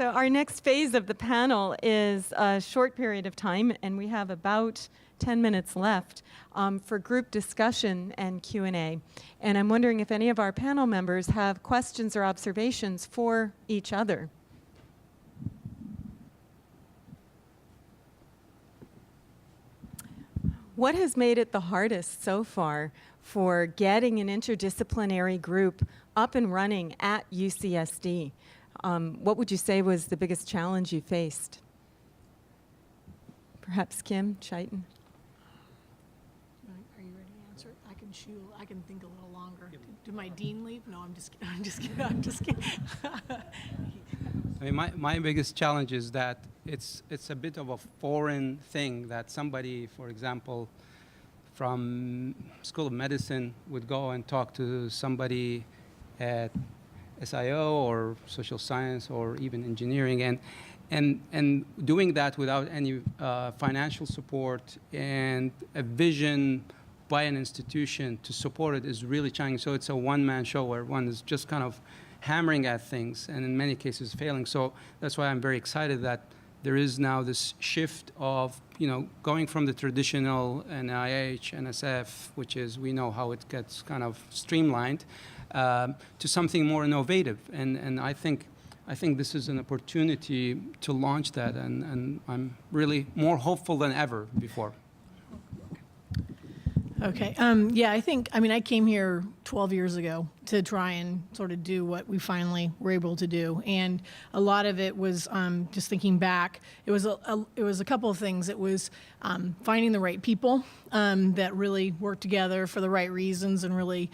So our next phase of the panel is a short period of time, and we have about 10 minutes left for group discussion and Q&A. And I'm wondering if any of our panel members have questions or observations for each other. What has made it the hardest so far for getting an interdisciplinary group up and running at UCSD? What would you say was the biggest challenge you faced? Perhaps Kim, Chaitan? Are you ready to answer? I can think a little longer. Did my dean leave? No, I'm just kidding. I'm just kidding. I mean, my biggest challenge is that it's a bit of a foreign thing that somebody, for example, from School of Medicine would go and talk to somebody at SIO or social science or even engineering, and doing that without any financial support and a vision by an institution to support it is really challenging. So it's a one-man show where one is just kind of hammering at things and in many cases failing. So that's why I'm very excited that there is now this shift of, going from the traditional NIH, NSF, which is, we know how it gets kind of streamlined, to something more innovative. And I think this is an opportunity to launch that, and I'm really more hopeful than ever before. Okay. Yeah, I came here 12 years ago to try and sort of do what we finally were able to do. And a lot of it was, just thinking back, it was a couple of things. It was finding the right people that really worked together for the right reasons and really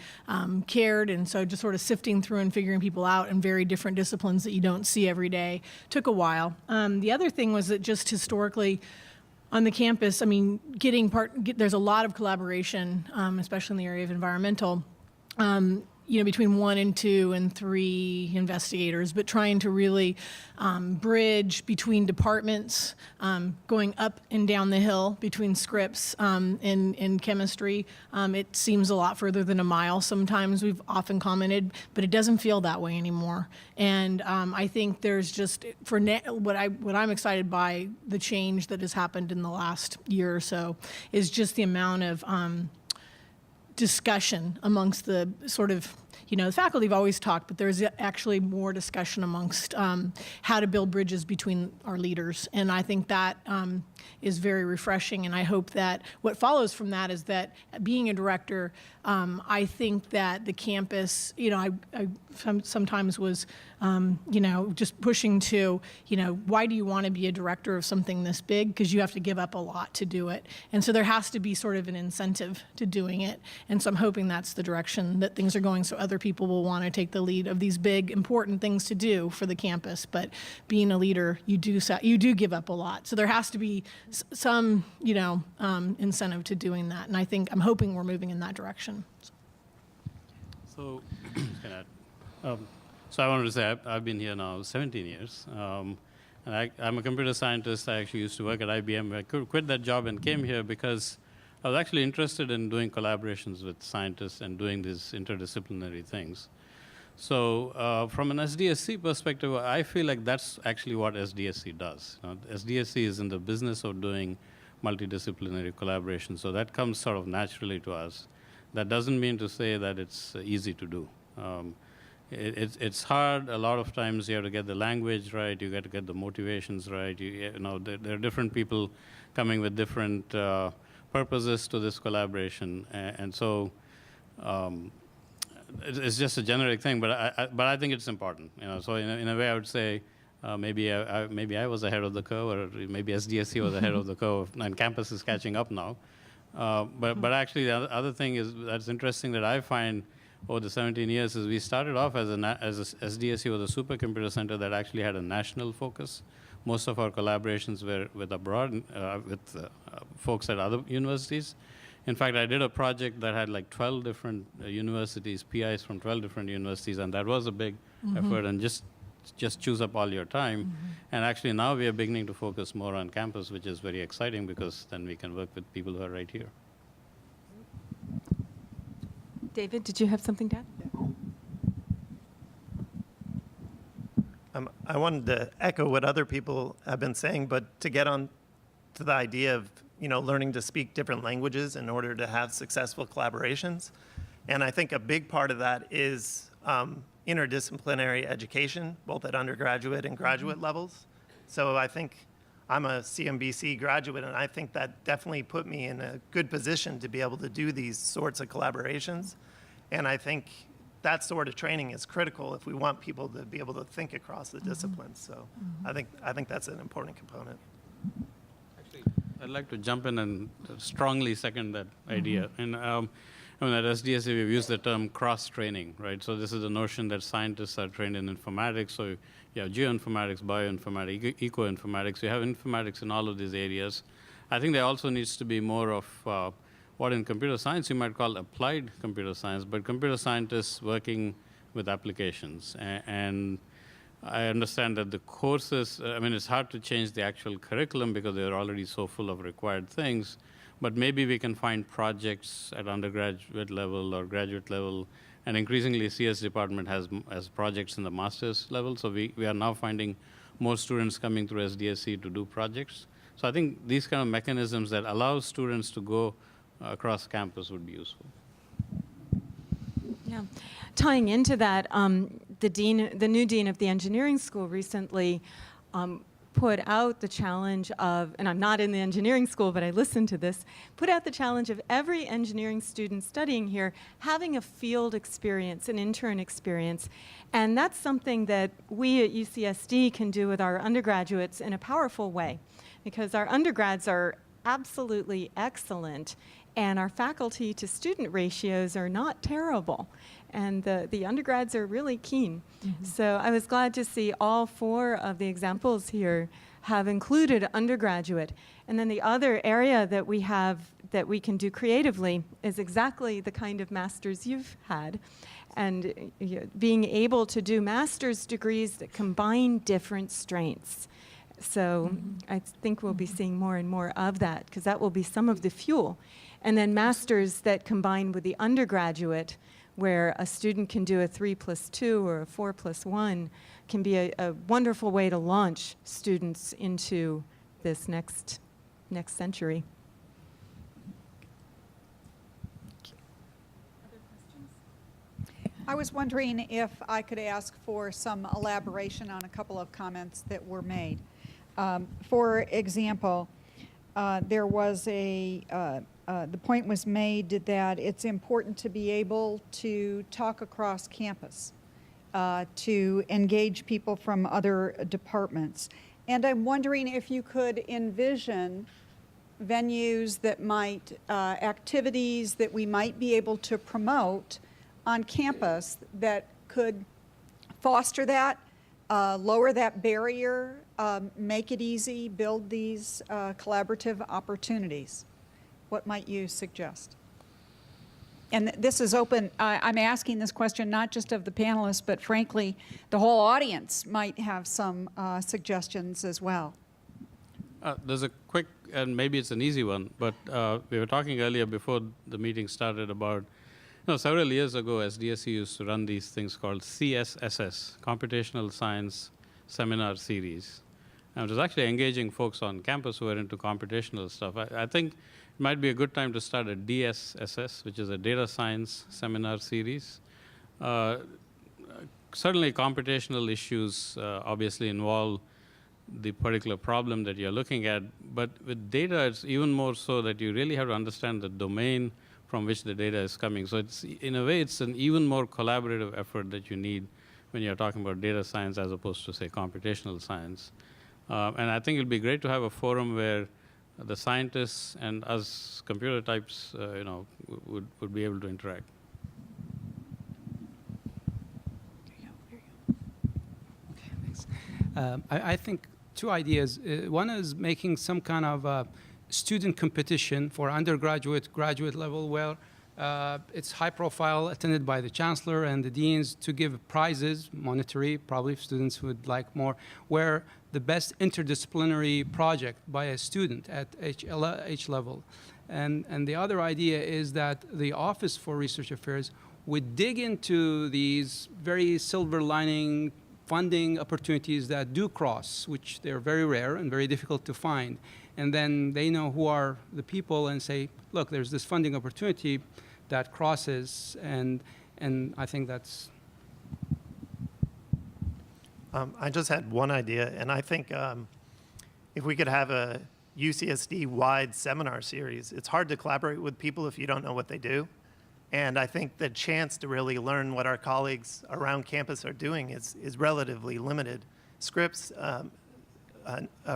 cared. And so just sort of sifting through and figuring people out in very different disciplines that you don't see every day took a while. The other thing was that just historically, on the campus, there's a lot of collaboration, especially in the area of environmental, between 1 and 2 and 3 investigators, but trying to really bridge between departments, going up and down the hill between scripts in chemistry. It seems a lot further than a mile sometimes, we've often commented, but it doesn't feel that way anymore. And I think there's just, what I'm excited by the change that has happened in the last year or so is just the amount of discussion amongst the sort of, the faculty have always talked, but there's actually more discussion amongst how to build bridges between our leaders. And I think that is very refreshing. And I hope that what follows from that is that being a director, I think that the campus, I sometimes was, just pushing to, why do you want to be a director of something this big? Because you have to give up a lot to do it. And so there has to be sort of an incentive to doing it. And so I'm hoping that's the direction that things are going, so other people will want to take the lead of these big, important things to do for the campus. But being a leader, you do give up a lot. So there has to be some, incentive to doing that. And I'm hoping we're moving in that direction. So, so I wanted to say I've been here now 17 years. And I'm a computer scientist. I actually used to work at IBM. I quit that job and came here because I was actually interested in doing collaborations with scientists and doing these interdisciplinary things. So from an SDSC perspective, I feel like that's actually what SDSC does. SDSC is in the business of doing multidisciplinary collaboration, so that comes sort of naturally to us. That doesn't mean to say that it's easy to do. It's hard. A lot of times you have to get the language right, you got to get the motivations right. There are different people coming with different purposes to this collaboration, and so it's just a generic thing, but I think it's important. So in a way, I would say maybe I was ahead of the curve, or maybe SDSC was ahead of the curve, and campus is catching up now. But actually, the other thing that's interesting that I find over the 17 years is we started off as SDSC was a supercomputer center that actually had a national focus. Most of our collaborations were with abroad, with folks at other universities. In fact, I did a project that had like 12 different universities, PIs from 12 different universities, and that was a big effort, and just choose up all your time. And actually now we are beginning to focus more on campus, which is very exciting because then we can work with people who are right here. David, did you have something to add? I wanted to echo what other people have been saying, but to get on to the idea of, learning to speak different languages in order to have successful collaborations. And I think a big part of that is interdisciplinary education, both at undergraduate and graduate levels. So I think I'm a CMBC graduate, and I think that definitely put me in a good position to be able to do these sorts of collaborations. And I think that sort of training is critical if we want people to be able to think across the disciplines. So I think that's an important component. Actually, I'd like to jump in and strongly second that idea. And at SDSU, we've used the term cross-training, right? So this is the notion that scientists are trained in informatics. So you have geoinformatics, bioinformatics, eco-informatics. You have informatics in all of these areas. I think there also needs to be more of what in computer science you might call applied computer science, but computer scientists working with applications. And I understand that the courses, it's hard to change the actual curriculum because they're already so full of required things, but maybe we can find projects at undergraduate level or graduate level, and increasingly CS department has projects in the master's level, so we are now finding more students coming through SDSC to do projects. So I think these kind of mechanisms that allow students to go across campus would be useful. Yeah. Tying into that, the new dean of the engineering school recently put out the challenge of, and I'm not in the engineering school, but I listened to this, put out the challenge of every engineering student studying here having a field experience, an intern experience. And that's something that we at UCSD can do with our undergraduates in a powerful way, because our undergrads are absolutely excellent, and our faculty to student ratios are not terrible. And the undergrads are really keen. So I was glad to see all 4 of the examples here have included undergraduate. And then the other area that we have that we can do creatively is exactly the kind of masters you've had. And being able to do master's degrees that combine different strengths. So I think we'll be seeing more and more of that, because that will be some of the fuel. And then masters that combine with the undergraduate, where a student can do a 3+2 or a 4+1, can be a wonderful way to launch students into this next century. Other questions? I was wondering if I could ask for some elaboration on a couple of comments that were made. For example, there was the point was made that it's important to be able to talk across campus, to engage people from other departments. And I'm wondering if you could envision venues that might, activities that we might be able to promote on campus that could foster that, lower that barrier, make it easy, build these collaborative opportunities. What might you suggest? And this is open. I'm asking this question not just of the panelists, but frankly, the whole audience might have some suggestions as well. There's a quick, and maybe it's an easy one, but we were talking earlier before the meeting started about, several years ago, SDSU used to run these things called CSSS, Computational Science Seminar Series. And it was actually engaging folks on campus who were into computational stuff. I think it might be a good time to start a DSSS, which is a Data Science Seminar Series. Certainly computational issues obviously involve the particular problem that you're looking at, but with data, it's even more so that you really have to understand the domain from which the data is coming. So it's, in a way, it's an even more collaborative effort that you need when you're talking about data science as opposed to, say, computational science. And I think it'd be great to have a forum where the scientists and us computer types, would be able to interact. Okay, thanks. I think 2 ideas. One is making some kind of student competition for undergraduate, graduate level, where it's high profile, attended by the chancellor and the deans, to give prizes, monetary, probably if students would like more, where the best interdisciplinary project by a student at H level. And the other idea is that the Office for Research Affairs would dig into these very silver lining funding opportunities that do cross, which they're very rare and very difficult to find. And then they know who are the people and say, look, there's this funding opportunity that crosses, and I think that's... I just had one idea, and I think if we could have a UCSD-wide seminar series, it's hard to collaborate with people if you don't know what they do. And I think the chance to really learn what our colleagues around campus are doing is relatively limited. Scripps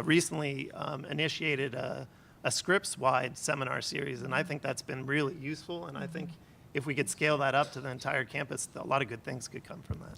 recently initiated a Scripps-wide seminar series, and I think that's been really useful, and I think if we could scale that up to the entire campus, a lot of good things could come from that.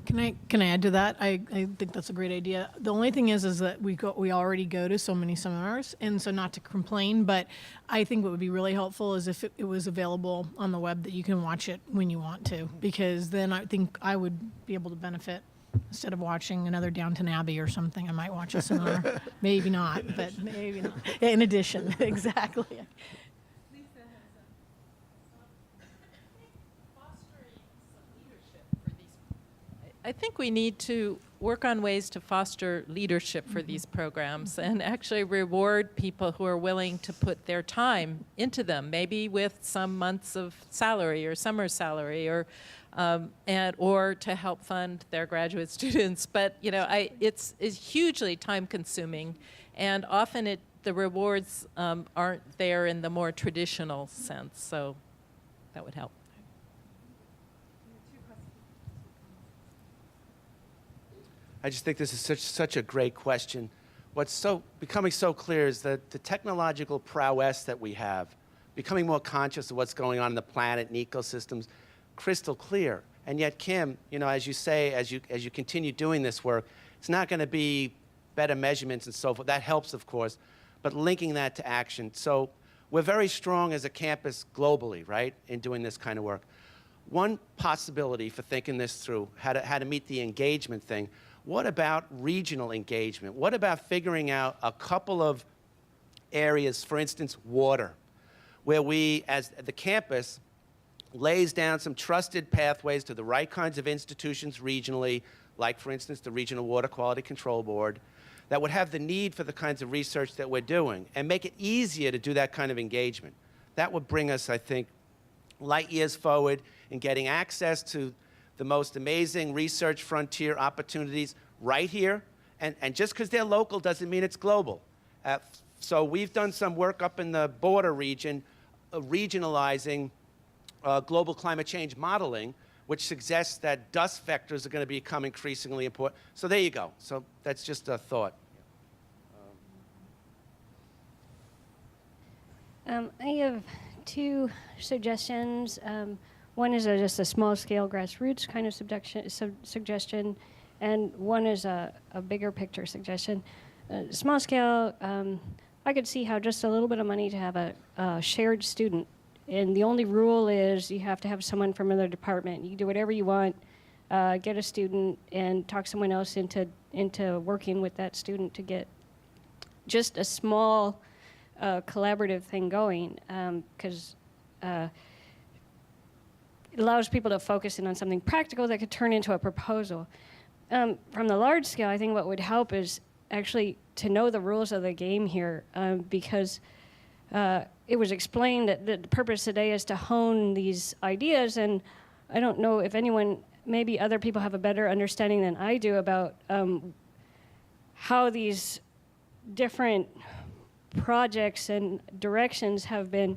Can I add to that? I think that's a great idea. The only thing is that we already go to so many seminars, and so not to complain, but I think what would be really helpful is if it was available on the web that you can watch it when you want to, because then I think I would be able to benefit. Instead of watching another Downton Abbey or something, I might watch a seminar. Maybe not, but maybe not. In addition, exactly. I think we need to work on ways to foster leadership for these programs and actually reward people who are willing to put their time into them, maybe with some months of salary or summer salary, or or to help fund their graduate students. But it's hugely time consuming, and often the rewards aren't there in the more traditional sense. So that would help. I just think this is such a great question. What's becoming so clear is that the technological prowess that we have, becoming more conscious of what's going on in the planet and ecosystems, crystal clear. And yet, Kim, as you say, as you continue doing this work, it's not going to be better measurements and so forth. That helps, of course, but linking that to action. So we're very strong as a campus globally, right, in doing this kind of work. One possibility for thinking this through, how to meet the engagement thing. What about regional engagement? What about figuring out a couple of areas, for instance, water, where we, as the campus, lays down some trusted pathways to the right kinds of institutions regionally, like, for instance, the Regional Water Quality Control Board, that would have the need for the kinds of research that we're doing and make it easier to do that kind of engagement. That would bring us, I think, light years forward in getting access to the most amazing research frontier opportunities right here. And just because they're local doesn't mean it's global. So we've done some work up in the border region, regionalizing global climate change modeling, which suggests that dust vectors are going to become increasingly important. So there you go. So that's just a thought. I have two suggestions. One is just a small-scale grassroots kind of suggestion, and one is a bigger picture suggestion. Small scale, I could see how just a little bit of money to have a shared student, and the only rule is you have to have someone from another department. You can do whatever you want, get a student and talk someone else into working with that student to get just a small collaborative thing going, because it allows people to focus in on something practical that could turn into a proposal. From the large scale, I think what would help is actually to know the rules of the game here, because it was explained that the purpose today is to hone these ideas, and I don't know if maybe other people have a better understanding than I do about how these different projects and directions have been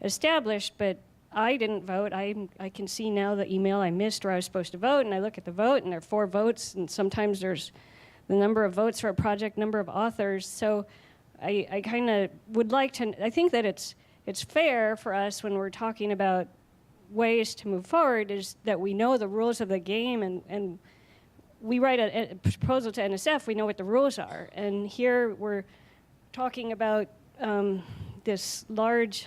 established, but I didn't vote. I can see now the email I missed where I was supposed to vote, and I look at the vote, and there are 4 votes, and sometimes there's the number of votes for a project, number of authors. So I kind of would like to, I think that it's fair for us when we're talking about ways to move forward is that we know the rules of the game, and we write a proposal to NSF, we know what the rules are. And here we're talking about this large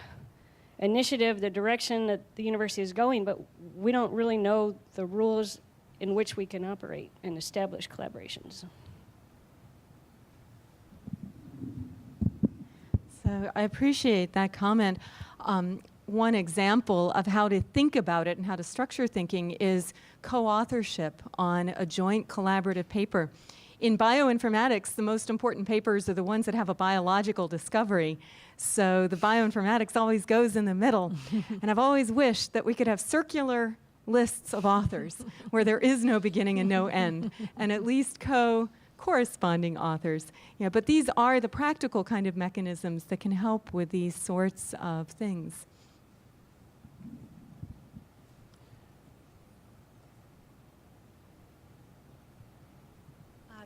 initiative, the direction that the university is going, but we don't really know the rules in which we can operate and establish collaborations. So I appreciate that comment. one example of how to think about it and how to structure thinking is co-authorship on a joint collaborative paper. In bioinformatics, the most important papers are the ones that have a biological discovery. So the bioinformatics always goes in the middle. And I've always wished that we could have circular lists of authors where there is no beginning and no end, and at least corresponding authors. Yeah, but these are the practical kind of mechanisms that can help with these sorts of things.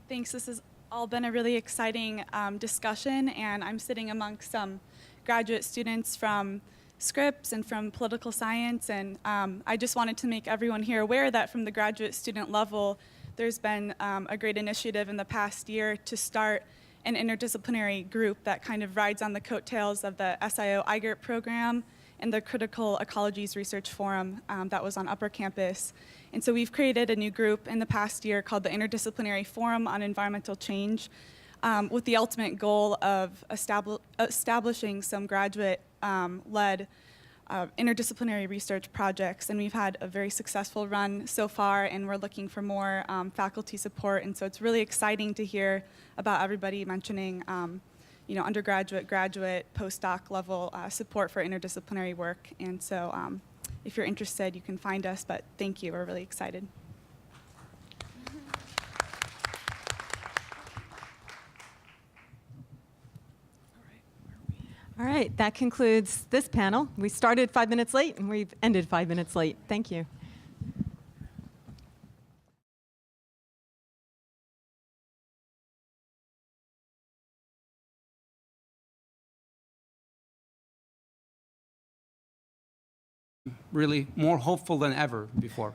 Thanks. This has all been a really exciting discussion, and I'm sitting amongst some graduate students from Scripps and from political science, and I just wanted to make everyone here aware that from the graduate student level, there's been a great initiative in the past year to start an interdisciplinary group that kind of rides on the coattails of the SIO IGERT program and the Critical Ecologies Research Forum that was on Upper Campus. And so we've created a new group in the past year called the Interdisciplinary Forum on Environmental Change, with the ultimate goal of establishing some graduate-led interdisciplinary research projects. And we've had a very successful run so far, and we're looking for more faculty support. And so it's really exciting to hear about everybody mentioning undergraduate, graduate, postdoc level support for interdisciplinary work. And so if you're interested, you can find us, but thank you, we're really excited. All right, that concludes this panel. We started 5 minutes late and we've ended 5 minutes late. Thank you. Really more hopeful than ever before.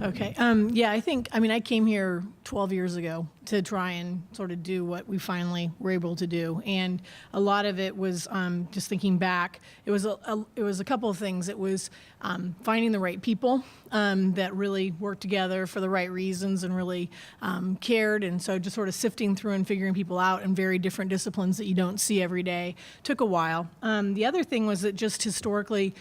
Okay. Yeah, I came here 12 years ago to try and sort of do what we finally were able to do. And a lot of it was just thinking back. It was a couple of things. It was finding the right people that really worked together for the right reasons and really cared. And so just sort of sifting through and figuring people out in very different disciplines that you don't see every day took a while. The other thing was that just historically,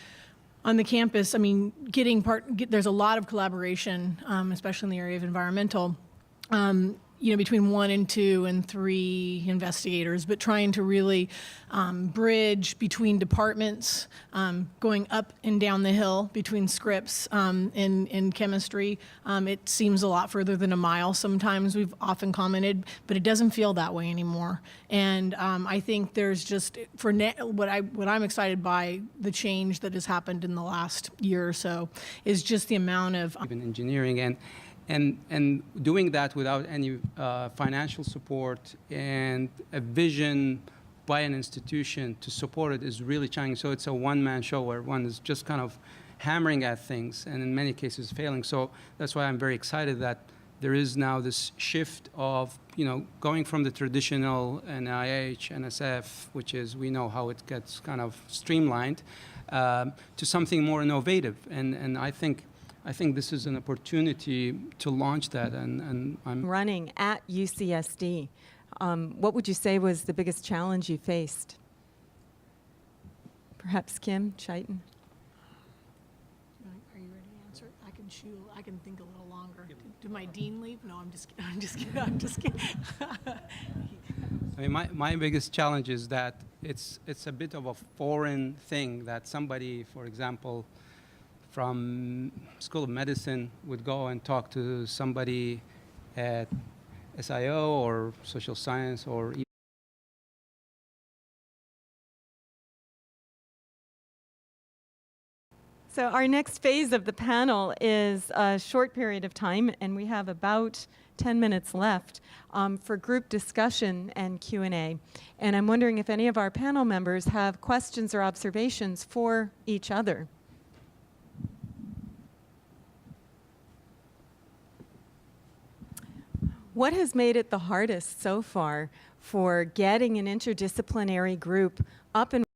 on the campus, there's a lot of collaboration, especially in the area of environmental, between 1 and 2 and 3 investigators, but trying to really bridge between departments, going up and down the hill between Scripps in chemistry. It seems a lot further than a mile sometimes, we've often commented, but it doesn't feel that way anymore. And I think there's just, what I'm excited by the change that has happened in the last year or so is just the amount of Even engineering and doing that without any financial support and a vision by an institution to support it is really challenging. So it's a one-man show where one is just kind of hammering at things and in many cases failing. So that's why I'm very excited that there is now this shift of, going from the traditional NIH, NSF, which is, we know how it gets kind of streamlined, to something more innovative. And I think this is an opportunity to launch that, and I'm running at UCSD. What would you say was the biggest challenge you faced? Perhaps Kim, Chaitan? Are you ready to answer it? I can think a little longer. Did my dean leave? No, I'm just kidding. my biggest challenge is that it's a bit of a foreign thing that somebody, for example, from School of Medicine would go and talk to somebody at SIO or social science or So our next phase of the panel is a short period of time, and we have about 10 minutes left for group discussion and Q&A. And I'm wondering if any of our panel members have questions or observations for each other. What has made it the hardest so far for getting an interdisciplinary group up and